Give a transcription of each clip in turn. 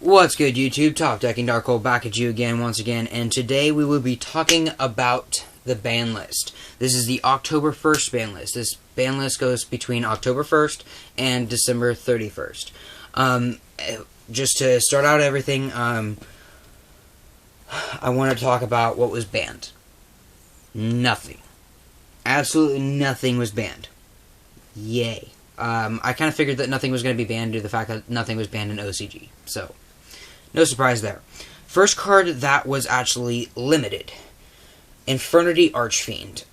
What's good, YouTube? Top Decking Dark Hole back at you again, once again, and today we will be talking about the ban list. This is the October 1st ban list. This ban list goes between October 1st and December 31st. Just to start out everything, I want to talk about what was banned. Nothing. Absolutely nothing was banned. Yay. I kind of figured that nothing was going to be banned due to the fact that nothing was banned in OCG. So, no surprise there. First card that was actually limited. Infernity Archfiend.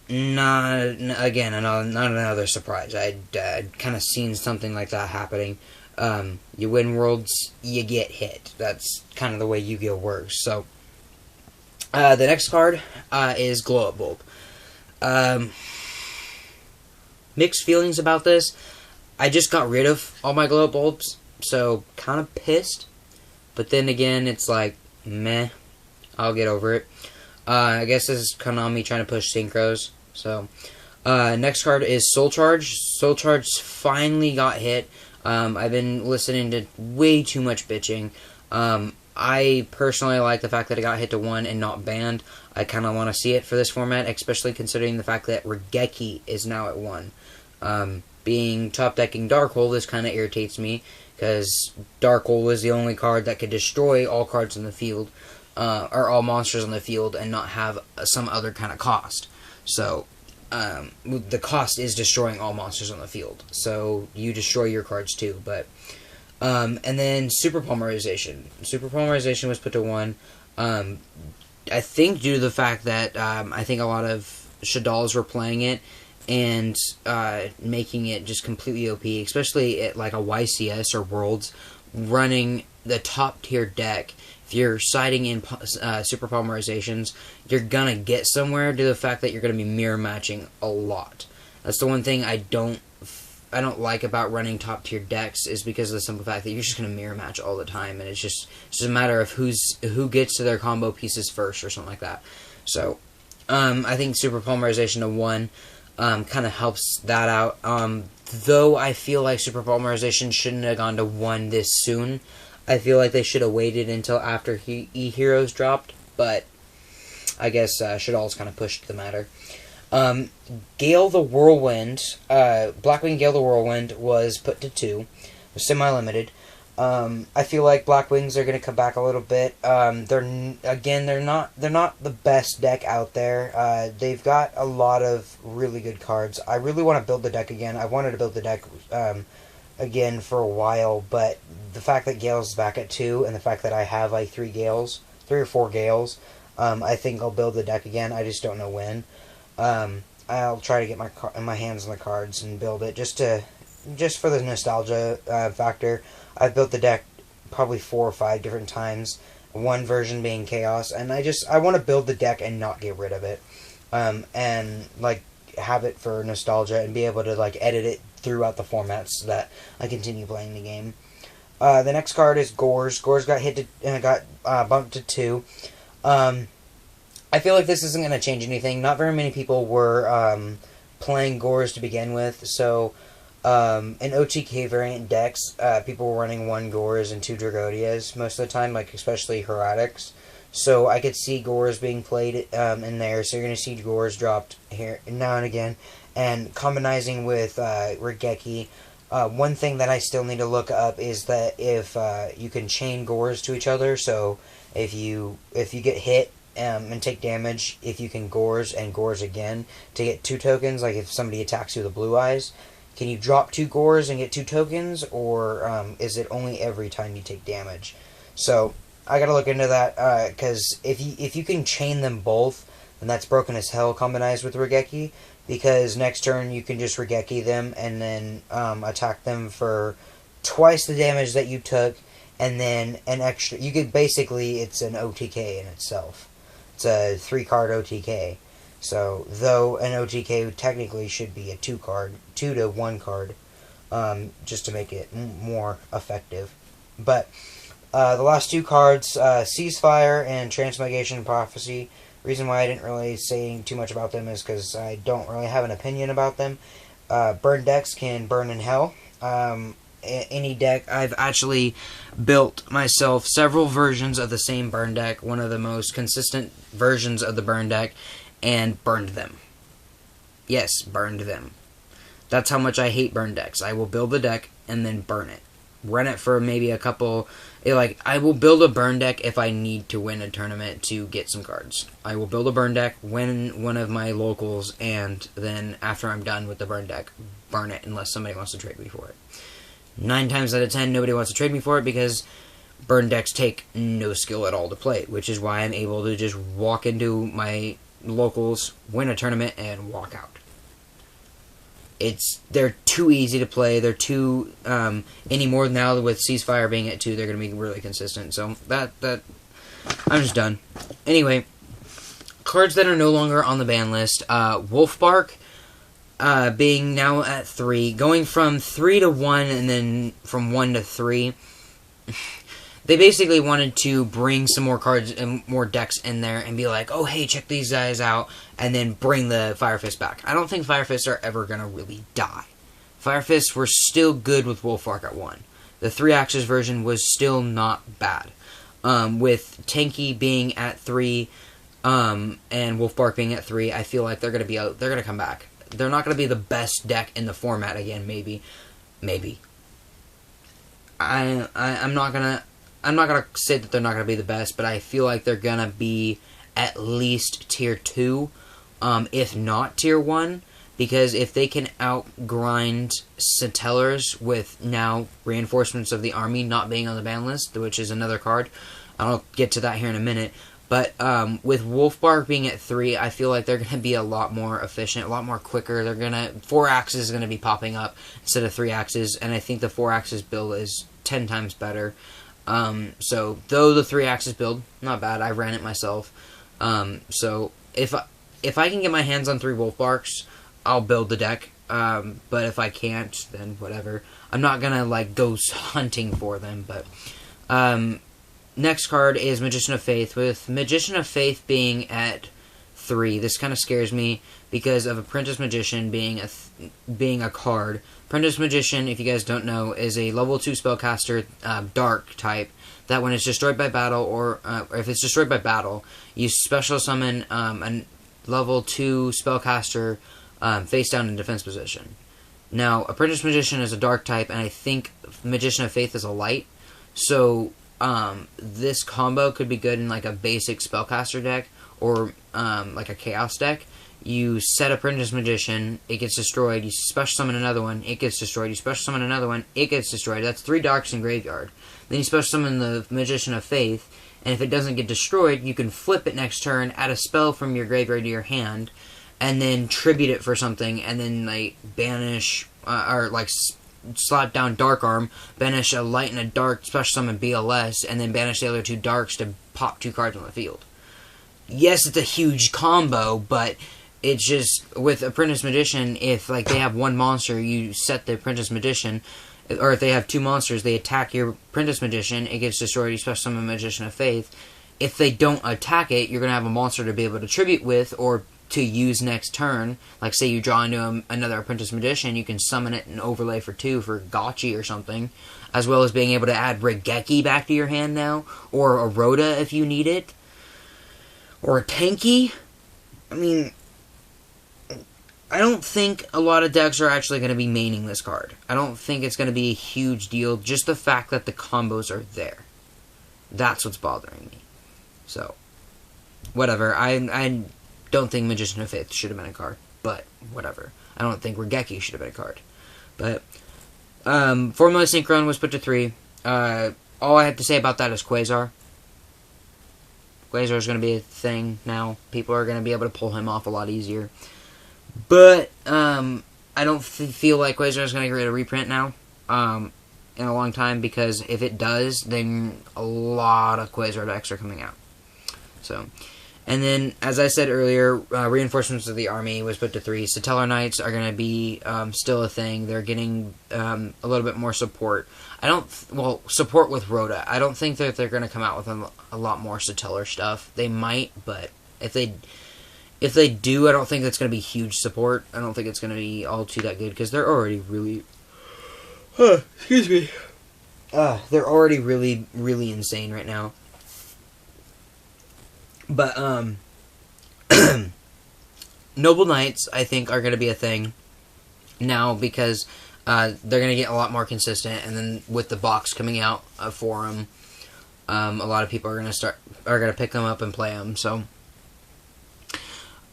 Not another surprise. I'd kind of seen something like that happening. You win worlds, you get hit. That's kind of the way Yu-Gi-Oh! Works. So, the next card is Glow Up Bulb. Mixed feelings about this. I just got rid of all my glow up bulbs, so kind of pissed. But then again, it's like, meh, I'll get over it. I guess this is Konomi trying to push synchros. So, next card is Soul Charge. Soul Charge finally got hit. I've been listening to way too much bitching. I personally like the fact that it got hit to 1 and not banned. I kind of want to see it for this format, especially considering the fact that Regeki is now at 1. Being top decking Dark Hole, this kind of irritates me, because Dark Hole was the only card that could destroy all cards in the field, or all monsters on the field, and not have some other kind of cost. So, the cost is destroying all monsters on the field. So, you destroy your cards too, but... and then Super Polymerization. Super Polymerization was put to 1. I think due to the fact that I think a lot of Shadals were playing it and making it just completely OP, especially at like a YCS or Worlds, running the top tier deck. If you're siding in Super Polymerizations, you're gonna get somewhere due to the fact that you're gonna be mirror matching a lot. That's the one thing I don't like about running top tier decks, is because of the simple fact that you're just going to mirror match all the time, and it's just a matter of who gets to their combo pieces first or something like that. So, I think Super Polymerization to 1 kind of helps that out. Though I feel like Super Polymerization shouldn't have gone to 1 this soon. I feel like they should have waited until after E-Heroes dropped, but I guess Shadal's kind of pushed the matter. Gale the Whirlwind, Blackwing Gale the Whirlwind was put to 2, was semi-limited. I feel like Blackwings are going to come back a little bit. They're not the best deck out there. They've got a lot of really good cards. I really want to build the deck again. I wanted to build the deck, again for a while, but the fact that Gale's back at 2, and the fact that I have like 3 or 4 Gales, I think I'll build the deck again. I just don't know when. I'll try to get my hands on the cards and build it just for the nostalgia factor. I've built the deck probably 4 or 5 different times. One version being Chaos, and I want to build the deck and not get rid of it, and like have it for nostalgia and be able to like edit it throughout the formats so that I continue playing the game. The next card is Gores. Gores got bumped to 2. I feel like this isn't going to change anything. Not very many people were playing Gores to begin with, so in OTK variant decks, people were running 1 Gores and 2 Dragodias most of the time, like especially Heretics. So I could see Gores being played in there, so you're going to see Gores dropped here now and again. And combinizing with Regeki, one thing that I still need to look up is that if you can chain Gores to each other, so if you get hit, and take damage, if you can Gores and Gores again to get 2 tokens, like if somebody attacks you with Blue Eyes, can you drop 2 Gores and get 2 tokens, or is it only every time you take damage? So I gotta look into that, because if you can chain them both, then that's broken as hell combined with Regeki, because next turn you can just Regeki them and then attack them for twice the damage that you took, and then an extra. You could basically, it's an OTK in itself. It's a 3-card OTK. So, though an OTK technically should be a 2 to 1 card, just to make it more effective. But the last 2 cards, Ceasefire and Transmigration Prophecy. Reason why I didn't really say too much about them is because I don't really have an opinion about them. Burn decks can burn in hell. any deck. I've actually built myself several versions of the same burn deck, one of the most consistent versions of the burn deck, and burned them. Yes, burned them. That's how much I hate burn decks. I will build a deck and then burn it. Run it for maybe a couple... I will build a burn deck if I need to win a tournament to get some cards. I will build a burn deck, win one of my locals, and then after I'm done with the burn deck, burn it unless somebody wants to trade me for it. 9 times out of 10, nobody wants to trade me for it because burn decks take no skill at all to play, which is why I'm able to just walk into my locals, win a tournament, and walk out. They're too easy to play. They're too anymore now with Ceasefire being at 2, they're going to be really consistent. So that I'm just done. Anyway, cards that are no longer on the ban list. Wolfbark being now at 3, going from 3 to 1, and then from 1 to 3. They basically wanted to bring some more cards and more decks in there and be like, oh, hey, check these guys out, and then bring the Fire Fist back. I don't think Fire Fists are ever going to really die. Fire Fists were still good with Wolfbark at 1. The 3-axis version was still not bad. With Tanky being at 3 and Wolfbark being at 3, I feel like they're going to come back. They're not going to be the best deck in the format again, maybe. I'm not gonna say that they're not gonna be the best, but I feel like they're gonna be at least tier 2, if not tier 1, because if they can outgrind Satellars with now reinforcements of the army not being on the ban list, which is another card, I'll get to that here in a minute. But with Wolfbark being at 3, I feel like they're gonna be a lot more efficient, a lot more quicker. 4 axes is gonna be popping up instead of 3 axes, and I think the 4 axes build is 10 times better. So though the 3-axis build, not bad, I ran it myself. So if I can get my hands on 3 Wolfbarks, I'll build the deck. But if I can't, then whatever. I'm not gonna go hunting for them. But next card is Magician of Faith. With Magician of Faith being at 3, this kind of scares me because of Apprentice Magician being a card. Apprentice Magician, if you guys don't know, is a level 2 spellcaster, dark type, that when it's destroyed by battle, or if it's destroyed by battle, you special summon a level 2 spellcaster face down in defense position. Now, Apprentice Magician is a dark type, and I think Magician of Faith is a light, so this combo could be good in a basic spellcaster deck, or a chaos deck. You set Apprentice Magician, it gets destroyed, you special summon another one, it gets destroyed, you special summon another one, it gets destroyed. That's 3 darks in graveyard. Then you special summon the Magician of Faith, and if it doesn't get destroyed, you can flip it next turn, add a spell from your graveyard to your hand, and then tribute it for something, and then banish, slap down Dark Arm, banish a light and a dark, special summon BLS, and then banish the other 2 darks to pop 2 cards on the field. Yes, it's a huge combo, but it's just, with Apprentice Magician, if they have 1 monster, you set the Apprentice Magician, or if they have 2 monsters, they attack your Apprentice Magician, it gets destroyed, you special summon Magician of Faith. If they don't attack it, you're going to have a monster to be able to tribute with, or to use next turn. Say you draw into another Apprentice Magician, you can summon it and overlay for 2 for Gotchi or something, as well as being able to add Regeki back to your hand now, or a Rhoda if you need it, or a Tanky. I don't think a lot of decks are actually going to be maining this card. I don't think it's going to be a huge deal. Just the fact that the combos are there. That's what's bothering me. So, whatever. I don't think Magician of Faith should have been a card. But, whatever. I don't think Regeki should have been a card. But, Formula Synchron was put to 3. All I have to say about that is Quasar. Quasar is going to be a thing now. People are going to be able to pull him off a lot easier. But, I don't feel like Quasar is going to get a reprint now, in a long time, because if it does, then a lot of Quasar decks are coming out. So, and then, as I said earlier, reinforcements of the army was put to 3. Satellar Knights are going to be, still a thing. They're getting, a little bit more support. Support with Rhoda. I don't think that they're going to come out with a lot more Satellar stuff. They might, but if they do, I don't think that's going to be huge support. I don't think it's going to be all too that good, because they're already really... Excuse me. They're already really, really insane right now. But, Noble Knights, I think, are going to be a thing now because they're going to get a lot more consistent, and then with the box coming out for them, a lot of people are going to pick them up and play them, so...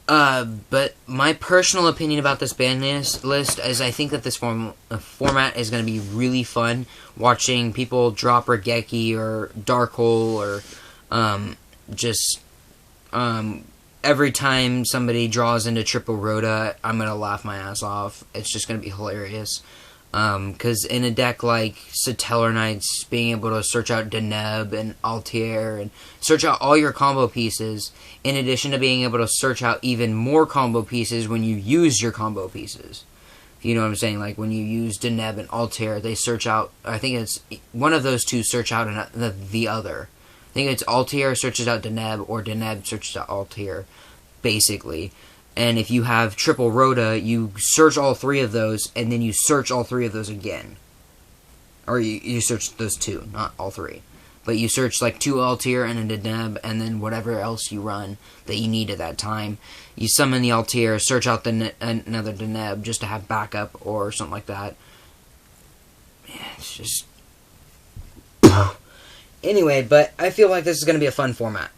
but my personal opinion about this band list is I think that this format is going to be really fun. Watching people drop Regeki or Dark Hole or every time somebody draws into Triple Rhoda, I'm going to laugh my ass off. It's just going to be hilarious. Because in a deck like Satellar Knights, being able to search out Deneb and Altair and search out all your combo pieces, in addition to being able to search out even more combo pieces when you use your combo pieces. You know what I'm saying? Like when you use Deneb and Altair, they search out, I think it's one of those two search out the other. I think it's Altair searches out Deneb or Deneb searches out Altair, basically. And if you have Triple Rhoda, you search all three of those, and then you search all three of those again. Or you search those two, not all three. But you search like 2 Altair and a Deneb, and then whatever else you run that you need at that time. You summon the Altair, search out another Deneb just to have backup or something like that. Man, it's just... Anyway, but I feel like this is going to be a fun format.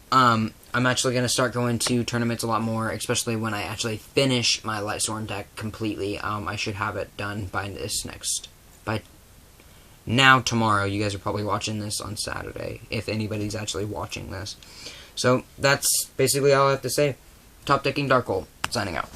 I'm actually going to start going to tournaments a lot more, especially when I actually finish my Lightsworn deck completely. I should have it done by tomorrow. You guys are probably watching this on Saturday, if anybody's actually watching this. So, that's basically all I have to say. Top decking Dark Hole, signing out.